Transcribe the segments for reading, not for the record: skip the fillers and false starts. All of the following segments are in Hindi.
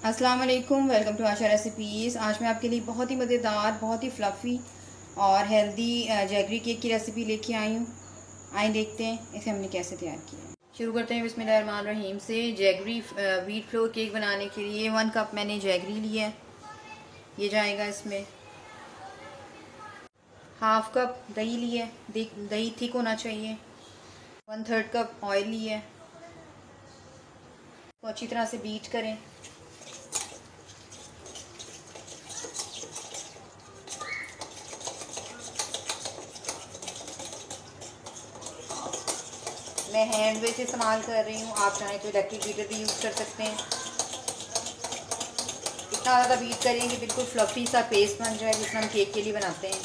अस्सलाम वालेकुम, वेलकम टू आशा रेसिपीज़। आज मैं आपके लिए बहुत ही मज़ेदार, बहुत ही फ्लफ़ी और हेल्दी जैगरी केक की रेसिपी लेके आई हूँ। आइए देखते हैं इसे हमने कैसे तैयार किया है। शुरू करते हैं बिस्मिल्लाहिर्रहमानिर्रहीम से। जैगरी व्हीट फ्लोर केक बनाने के लिए 1 कप मैंने जैगरी लिया है। ये जाएगा इसमें। हाफ़ कप दही लिया है, दही थिक होना चाहिए। 1/3 कप ऑयल लिया है। तो अच्छी तरह से बीट करें। मैं हैंड विच इस्तेमाल कर रही हूँ, आप चाहें तो इलेक्ट्रिक बीटर भी यूज़ कर सकते हैं। इतना ज़्यादा बीट करें कि बिल्कुल फ्लफ़ी सा पेस्ट बन जाए, जिसमें हम केक के लिए बनाते हैं।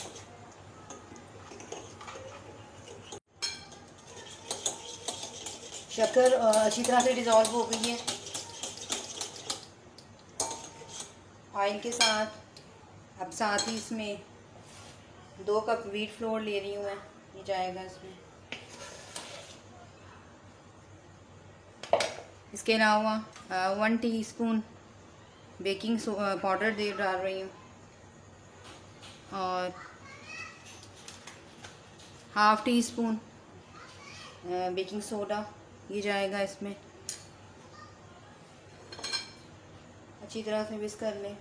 शक्कर अच्छी तरह से डिज़ोल्व हो गई है ऑयल के साथ। अब साथ ही इसमें 2 कप व्हीट फ्लोर ले रही हूँ मैं, ये जाएगा इसमें। इसके अलावा 1 टीस्पून बेकिंग पाउडर डाल रही हूँ और half tea spoon baking soda, ये जाएगा इसमें। अच्छी तरह से मिक्स कर लें।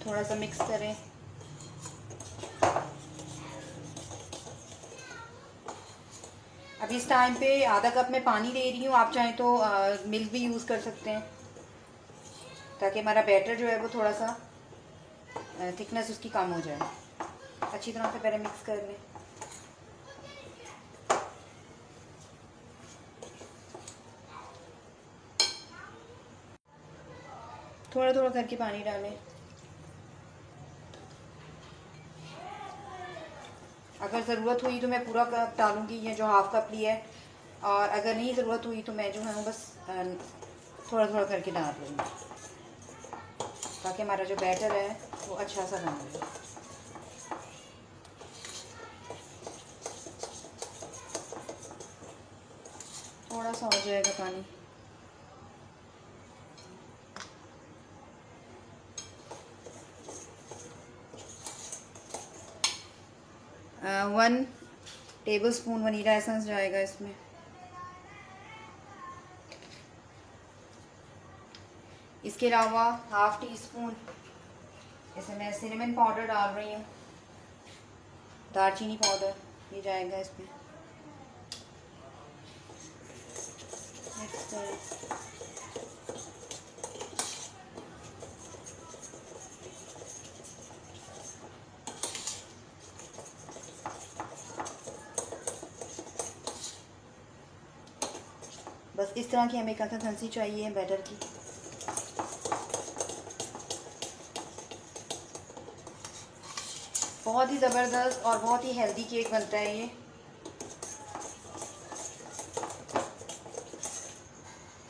थोड़ा सा मिक्स करें। अब इस टाइम पे आधा कप में पानी दे रही हूँ, आप चाहें तो मिल्क भी यूज़ कर सकते हैं, ताकि हमारा बैटर जो है वो थोड़ा सा थिकनेस उसकी कम हो जाए। अच्छी तरह से पहले मिक्स कर लें। थोड़ा थोड़ा करके पानी डालें। अगर ज़रूरत हुई तो मैं पूरा कप डालूँगी, ये जो हाफ़ कप लिया है, और अगर नहीं ज़रूरत हुई तो मैं जो है बस थोड़ा थोड़ा करके डाल लूँगी, ताकि हमारा जो बैटर है वो अच्छा सा बन जाए। थोड़ा सा हो जाएगा पानी। One table spoon vanilla essence जाएगा इसमें। इसके अलावा हाफ़ टी स्पून इसमें मैं सिनेमन पाउडर डाल रही हूँ, दालचीनी पाउडर, ये जाएगा इसमें। मिक्स करें। बस इस तरह की हमें कंसिस्टेंसी चाहिए बैटर की। बहुत ही ज़बरदस्त और बहुत ही हेल्दी केक बनता है ये।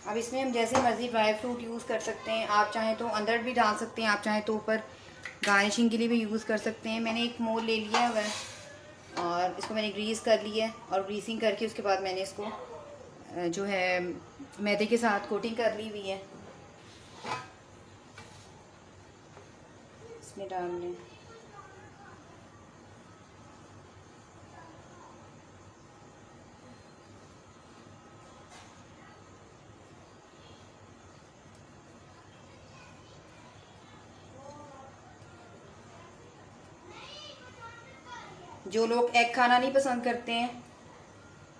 अब इसमें हम जैसे मर्ज़ी ड्राई फ्रूट यूज़ कर सकते हैं, आप चाहें तो अंदर भी डाल सकते हैं, आप चाहें तो ऊपर गार्निशिंग के लिए भी यूज़ कर सकते हैं। मैंने एक मोल्ड ले लिया हुआ है और इसको मैंने ग्रीस कर लिया है, और ग्रीसिंग करके उसके बाद मैंने इसको जो है मैदे के साथ कोटिंग कर ली हुई है। इसमें डाल लें। जो लोग एग खाना नहीं पसंद करते हैं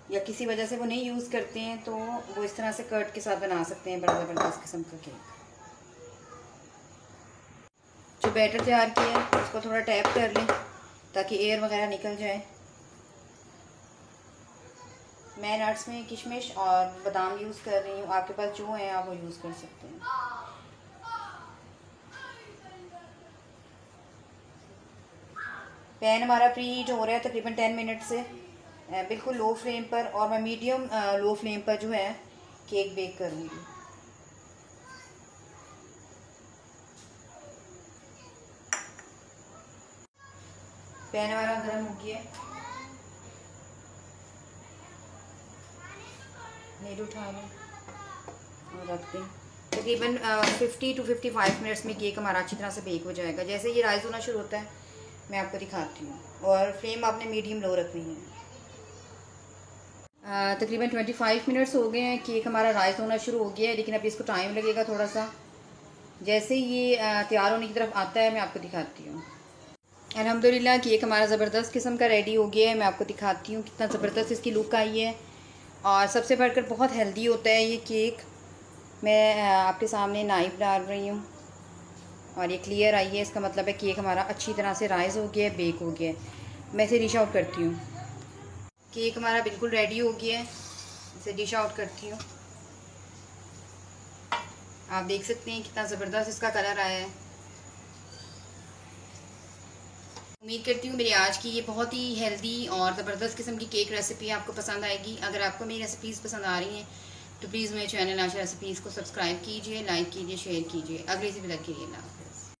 या किसी वजह से वो नहीं यूज़ करते हैं, तो वो इस तरह से कर्ड के साथ बना सकते हैं बड़ा ज़बरदस्त किस्म का केक। जो बैटर तैयार किया है उसको थोड़ा टैप कर लें ताकि एयर वगैरह निकल जाए। मैं नट्स में किशमिश और बादाम यूज़ कर रही हूँ, आपके पास जो है आप वो यूज़ कर सकते हैं। पैन हमारा प्री हीट हो रहा है तकरीबन 10 मिनट से, बिल्कुल लो फ्लेम पर, और मैं मीडियम लो फ्लेम पर जो है केक बेक करूँगी। पैन हमारा गर्म हो गया है, लीड उठा लें और रख दें। तकरीबन 50 to 55 मिनट्स में केक हमारा अच्छी तरह से बेक हो जाएगा। जैसे ये राइस होना शुरू होता है मैं आपको दिखाती हूँ, और फ्लेम आपने मीडियम लो रखनी है। तकरीबन 25 मिनट्स हो गए हैं, केक हमारा राइस होना शुरू हो गया है, लेकिन अभी इसको टाइम लगेगा थोड़ा सा। जैसे ये तैयार होने की तरफ आता है मैं आपको दिखाती हूँ। अल्हम्दुलिल्लाह केक हमारा ज़बरदस्त किस्म का रेडी हो गया है। मैं आपको दिखाती हूँ कितना ज़बरदस्त इसकी लुक आई है, और सबसे बढ़कर बहुत हेल्दी होता है ये केक। मैं आपके सामने नाइफ डाल रही हूँ और ये क्लियर आई है, इसका मतलब है केक हमारा अच्छी तरह से राइस हो गया है, बेक हो गया है। मैं इसे डिश आउट करती हूँ। केक हमारा बिल्कुल रेडी हो गया है, इसे डिश आउट करती हूँ। आप देख सकते हैं कितना ज़बरदस्त इसका कलर आया है। उम्मीद करती हूँ मेरी आज की ये बहुत ही हेल्दी और ज़बरदस्त किस्म की केक रेसिपी आपको पसंद आएगी। अगर आपको मेरी रेसिपीज़ पसंद आ रही हैं तो प्लीज़ मेरे चैनल आशा रेसिपीज़ को सब्सक्राइब कीजिए, लाइक कीजिए, शेयर कीजिए। अगली वीडियो के लिए अल्लाह हाफ़िज़।